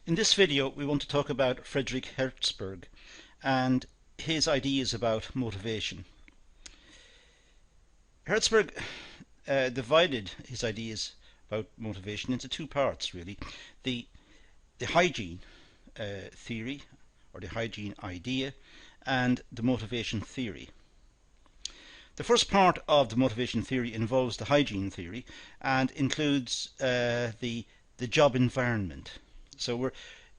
In this video we want to talk about Friedrich Herzberg and his ideas about motivation. Herzberg divided his ideas about motivation into two parts really. The hygiene theory, or the hygiene idea, and the motivation theory. The first part of the motivation theory involves the hygiene theory and includes the job environment. So we're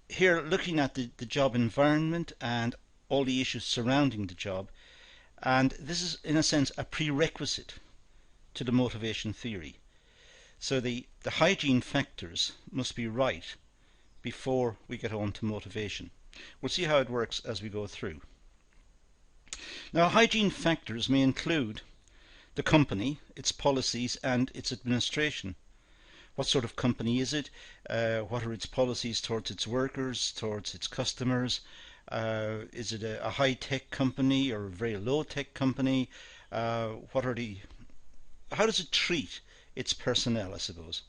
here looking at the job environment and all the issues surrounding the job, and this is in a sense a prerequisite to the motivation theory. So the hygiene factors must be right before we get on to motivation. We'll see how it works as we go through. Now, hygiene factors may include the company, its policies and its administration. What sort of company is it? What are its policies towards its workers, towards its customers? Is it a high-tech company or a very low-tech company? How does it treat its personnel, I suppose?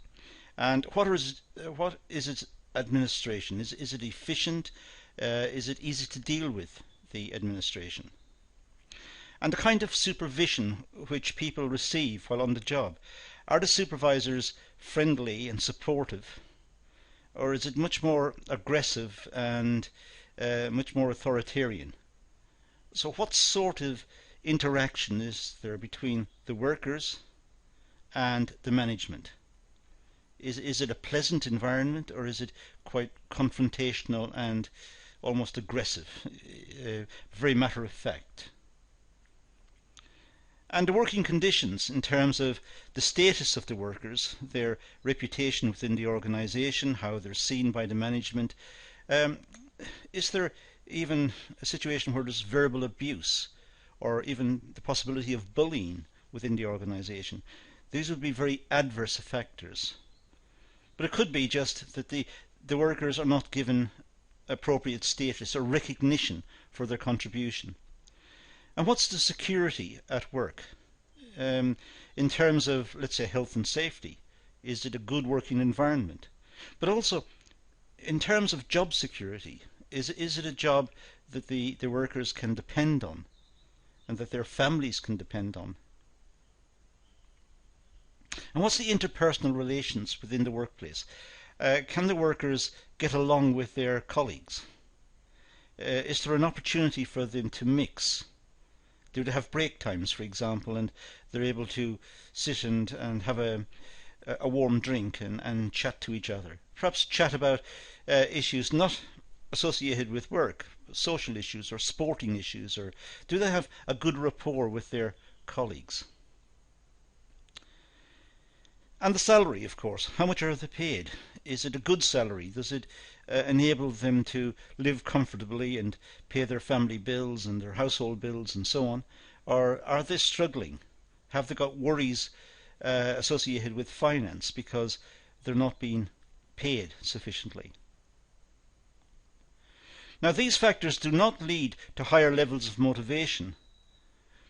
And what is its administration? Is it efficient? Is it easy to deal with, the administration? And the kind of supervision which people receive while on the job. Are the supervisors friendly and supportive, or is it much more aggressive and much more authoritarian? So what sort of interaction is there between the workers and the management? Is it a pleasant environment, or is it quite confrontational and almost aggressive, very matter of fact? And the working conditions in terms of the status of the workers, their reputation within the organisation, how they're seen by the management. Is there even a situation where there's verbal abuse or even the possibility of bullying within the organisation? These would be very adverse factors. But it could be just that the workers are not given appropriate status or recognition for their contribution. And what's the security at work? In terms of, let's say, health and safety, is it a good working environment? But also, in terms of job security, is it a job that the workers can depend on and that their families can depend on? And what's the interpersonal relations within the workplace? Can the workers get along with their colleagues? Is there an opportunity for them to mix? Do they have break times, for example, and they're able to sit and have a warm drink and chat to each other? Perhaps chat about issues not associated with work, social issues or sporting issues, or do they have a good rapport with their colleagues? And the salary, of course. How much are they paid? Is it a good salary? Does it enable them to live comfortably and pay their family bills and their household bills and so on? Or are they struggling? Have they got worries associated with finance because they're not being paid sufficiently? Now, these factors do not lead to higher levels of motivation,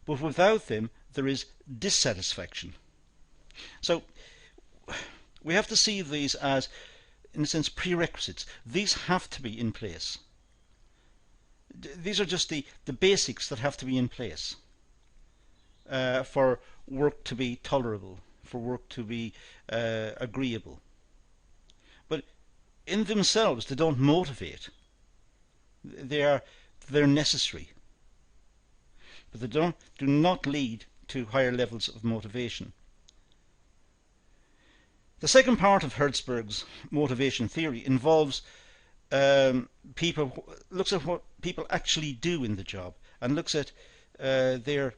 but without them there is dissatisfaction. So we have to see these as, in a sense, prerequisites. These have to be in place. These are just the basics that have to be in place for work to be tolerable, for work to be agreeable. But in themselves they don't motivate. They're necessary, but they do not lead to higher levels of motivation. The second part of Herzberg's motivation theory involves looks at what people actually do in the job and looks at their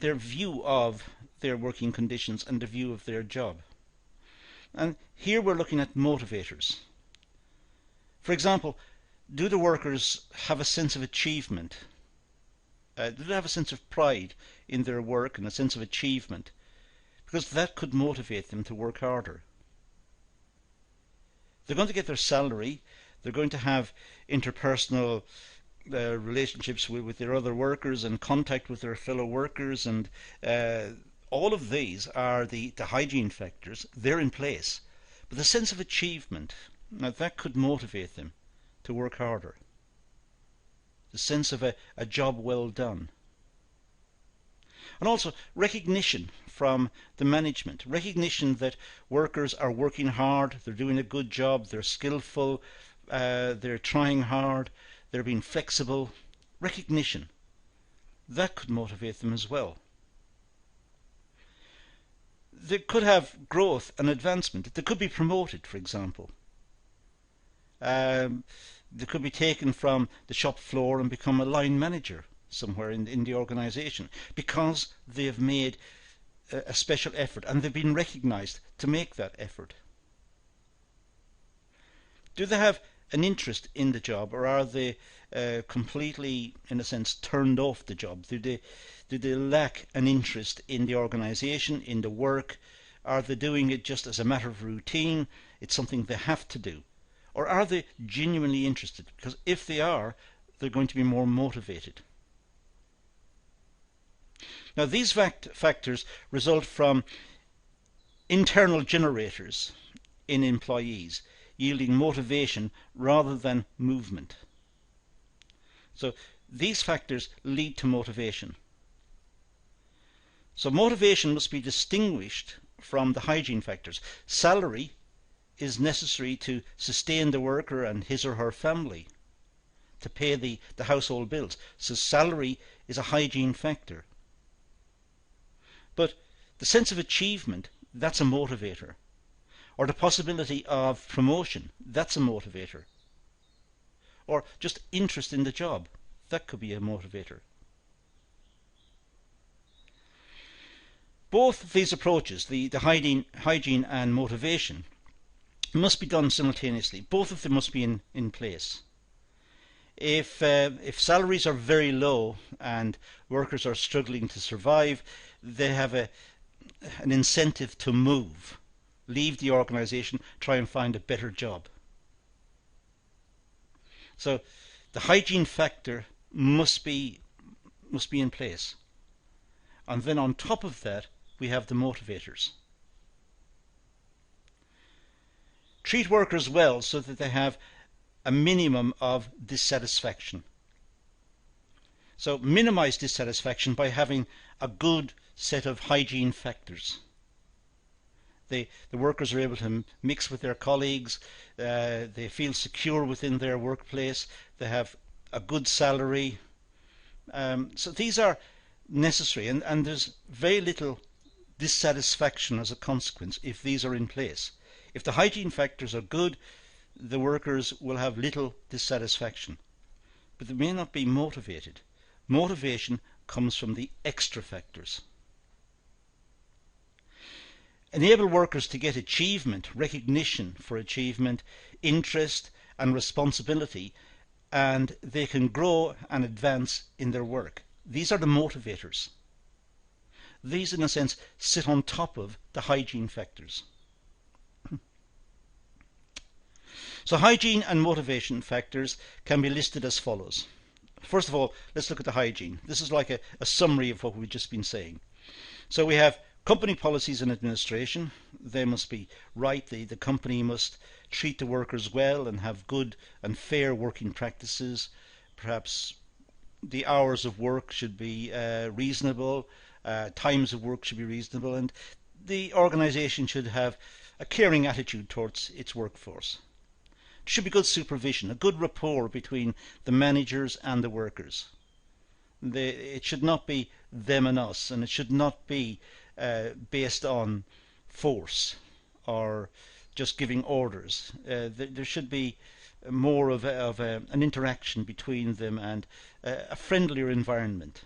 view of their working conditions and the view of their job. And here we're looking at motivators. For example, do the workers have a sense of achievement? Do they have a sense of pride in their work and a sense of achievement? Because that could motivate them to work harder. They're going to get their salary, they're going to have interpersonal relationships with their other workers and contact with their fellow workers, and all of these are the hygiene factors. They're in place. But the sense of achievement, Now that could motivate them to work harder. The sense of a job well done. And also recognition from the management. Recognition that workers are working hard, they're doing a good job, they're skillful, they're trying hard, they're being flexible. Recognition. That could motivate them as well. They could have growth and advancement. They could be promoted, for example. They could be taken from the shop floor and become a line manager somewhere in the organisation because they have made a special effort and they've been recognised to make that effort. Do they have an interest in the job, or are they completely, in a sense, turned off the job? Do they lack an interest in the organisation, in the work? Are they doing it just as a matter of routine? It's something they have to do. Or are they genuinely interested? Because if they are, they're going to be more motivated. Now these factors result from internal generators in employees, yielding motivation rather than movement. So these factors lead to motivation. So motivation must be distinguished from the hygiene factors. Salary is necessary to sustain the worker and his or her family, to pay the household bills. So salary is a hygiene factor. But the sense of achievement, that's a motivator. Or the possibility of promotion, that's a motivator. Or just interest in the job, that could be a motivator. Both of these approaches, the hygiene and motivation, must be done simultaneously. Both of them must be in place. If salaries are very low and workers are struggling to survive, they have an incentive to move, leave the organisation, try and find a better job. So the hygiene factor must be in place. And then on top of that, we have the motivators. Treat workers well so that they have a minimum of dissatisfaction. So minimize dissatisfaction by having a good set of hygiene factors. The workers are able to mix with their colleagues, they feel secure within their workplace, they have a good salary. So these are necessary, and there's very little dissatisfaction as a consequence if these are in place. If the hygiene factors are good, the workers will have little dissatisfaction, but they may not be motivated. Motivation comes from the extra factors. Enable workers to get achievement, recognition for achievement, interest and responsibility, and they can grow and advance in their work. These are the motivators. These, in a sense, sit on top of the hygiene factors. So hygiene and motivation factors can be listed as follows. First of all, let's look at the hygiene. This is like a summary of what we've just been saying. So we have company policies and administration. They must be right. The company must treat the workers well and have good and fair working practices. Perhaps the hours of work should be reasonable, times of work should be reasonable, and the organisation should have a caring attitude towards its workforce. There should be good supervision, a good rapport between the managers and the workers. It should not be them and us, and it should not be based on force or just giving orders. There should be more of an interaction between them and a friendlier environment.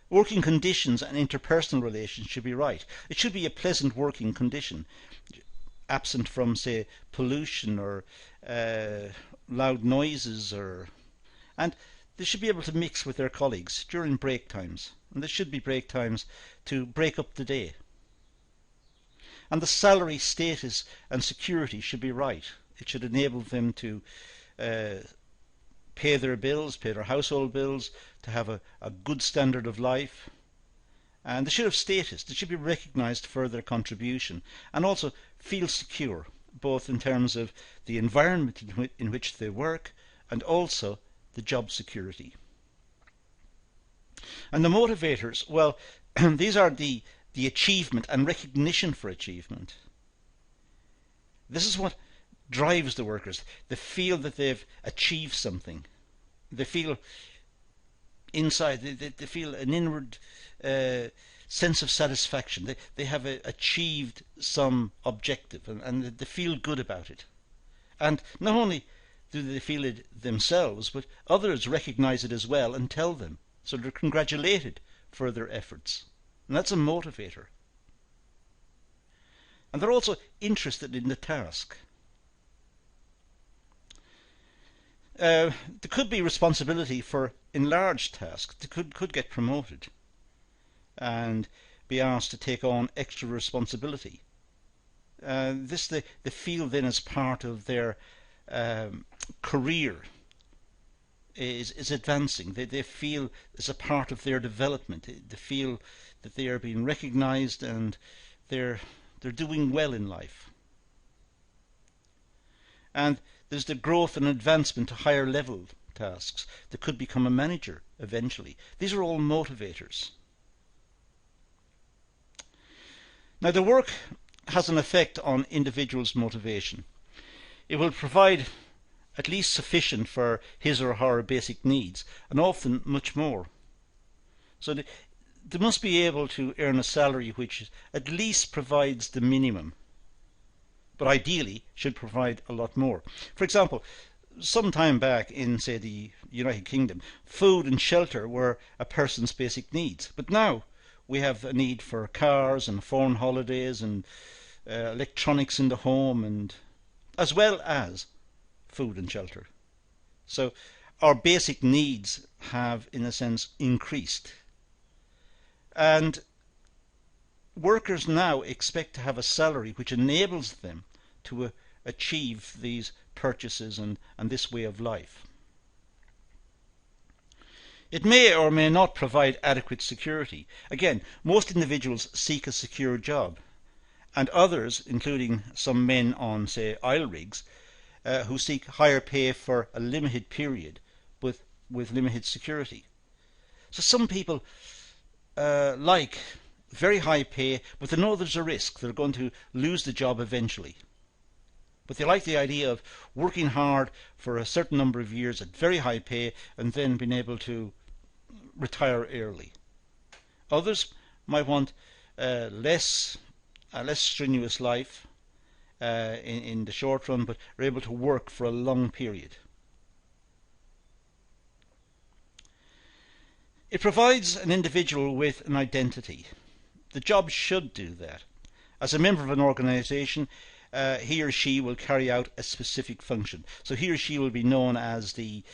Working conditions and interpersonal relations should be right. It should be a pleasant working condition, absent from, say, pollution or loud noises, and they should be able to mix with their colleagues during break times, and there should be break times to break up the day. And the salary status and security should be right. It should enable them to pay their bills, pay their household bills, to have a good standard of life. And they should have status. They should be recognised for their contribution and also feel secure. both in terms of the environment in which they work and also the job security. And the motivators, well, these are the achievement and recognition for achievement. This is what drives the workers. They feel that they've achieved something. They feel inside, they feel an inward sense of satisfaction. They have achieved some objective, and they feel good about it. And not only do they feel it themselves, but others recognize it as well and tell them. So they're congratulated for their efforts. And that's a motivator. And they're also interested in the task. There could be responsibility for enlarged tasks. They could get promoted and be asked to take on extra responsibility. This they feel then as part of their career is advancing. They feel as a part of their development. They feel that they are being recognized and they're doing well in life. And there's the growth and advancement to higher level tasks. They could become a manager eventually. These are all motivators. Now, the work has an effect on individuals' motivation. It will provide at least sufficient for his or her basic needs, and often much more. So they must be able to earn a salary which at least provides the minimum, but ideally should provide a lot more. For example, some time back in, say, the United Kingdom, food and shelter were a person's basic needs, but now we have a need for cars and foreign holidays and electronics in the home, and as well as food and shelter. So our basic needs have, in a sense, increased. And workers now expect to have a salary which enables them to achieve these purchases and this way of life. It may or may not provide adequate security. Again, most individuals seek a secure job, and others, including some men on, say, oil rigs, who seek higher pay for a limited period with limited security. So some people like very high pay, but they know there's a risk. They're going to lose the job eventually. But they like the idea of working hard for a certain number of years at very high pay and then being able to retire early. Others might want a less strenuous life in the short run, but are able to work for a long period. It provides an individual with an identity. The job should do that. As a member of an organisation, he or she will carry out a specific function. So he or she will be known as the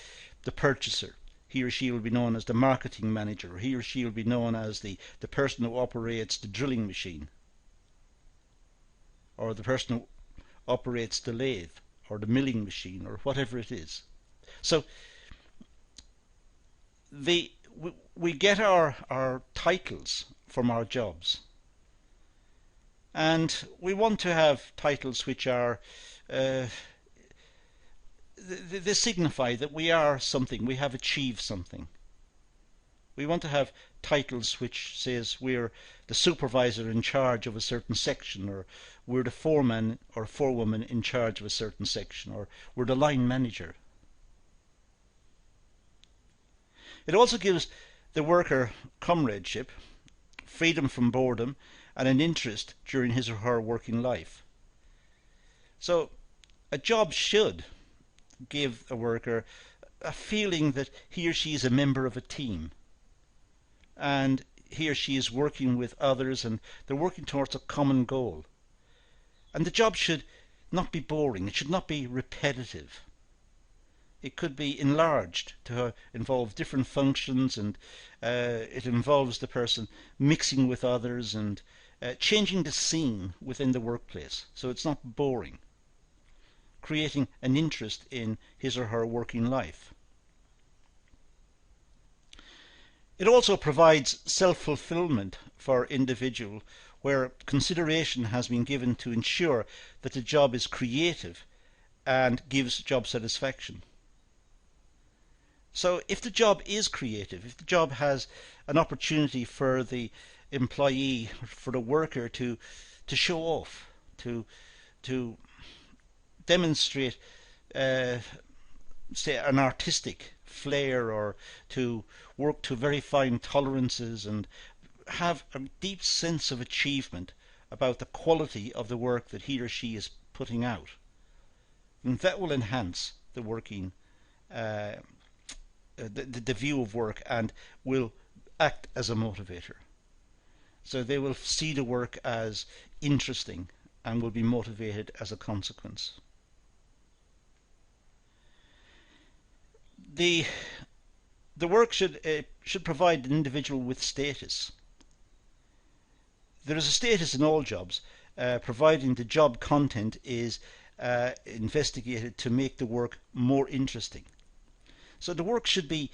purchaser. He or she will be known as the marketing manager. Or he or she will be known as the person who operates the drilling machine, or the person who operates the lathe or the milling machine, or whatever it is. So we get our titles from our jobs, and we want to have titles which are they signify that we are something, we have achieved something. We want to have titles which says we're the supervisor in charge of a certain section, or we're the foreman or forewoman in charge of a certain section, or we're the line manager. It also gives the worker comradeship, freedom from boredom, and an interest during his or her working life. So a job should give a worker a feeling that he or she is a member of a team, and he or she is working with others and they're working towards a common goal. And the job should not be boring, it should not be repetitive. It could be enlarged to involve different functions, and it involves the person mixing with others and changing the scene within the workplace, so it's not boring, creating an interest in his or her working life. It also provides self-fulfillment for individual where consideration has been given to ensure that the job is creative and gives job satisfaction. So if the job is creative, if the job has an opportunity for the employee, for the worker to show off, to demonstrate say an artistic flair, or to work to very fine tolerances and have a deep sense of achievement about the quality of the work that he or she is putting out, and that will enhance the working the view of work and will act as a motivator. So they will see the work as interesting and will be motivated as a consequence. The work should provide an individual with status. There is a status in all jobs, providing the job content is investigated to make the work more interesting. So the work should be,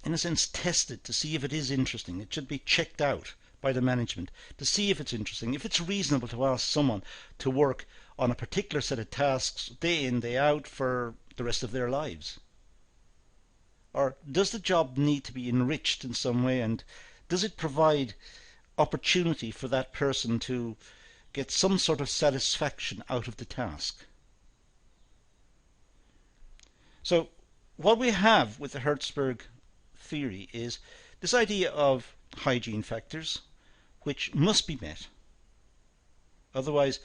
in a sense, tested to see if it is interesting. It should be checked out by the management to see if it's interesting, if it's reasonable to ask someone to work on a particular set of tasks day in, day out for the rest of their lives. Or does the job need to be enriched in some way, and does it provide opportunity for that person to get some sort of satisfaction out of the task? So what we have with the Herzberg theory is this idea of hygiene factors which must be met. Otherwise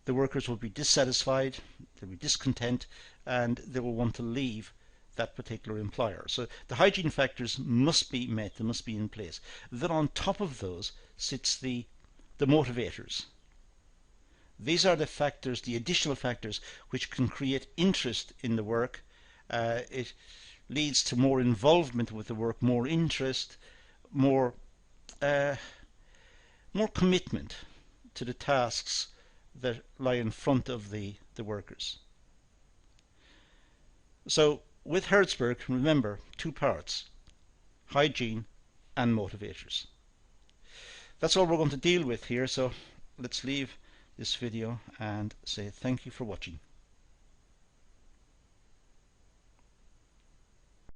the workers will be dissatisfied, they'll be discontent, and they will want to leave that particular employer. So the hygiene factors must be met, they must be in place. Then on top of those sits the motivators. These are the factors, the additional factors, which can create interest in the work. It leads to more involvement with the work, more interest, more commitment to the tasks that lie in front of the workers. So with Herzberg, remember, two parts: hygiene and motivators. That's all we're going to deal with here, so let's leave this video and say thank you for watching.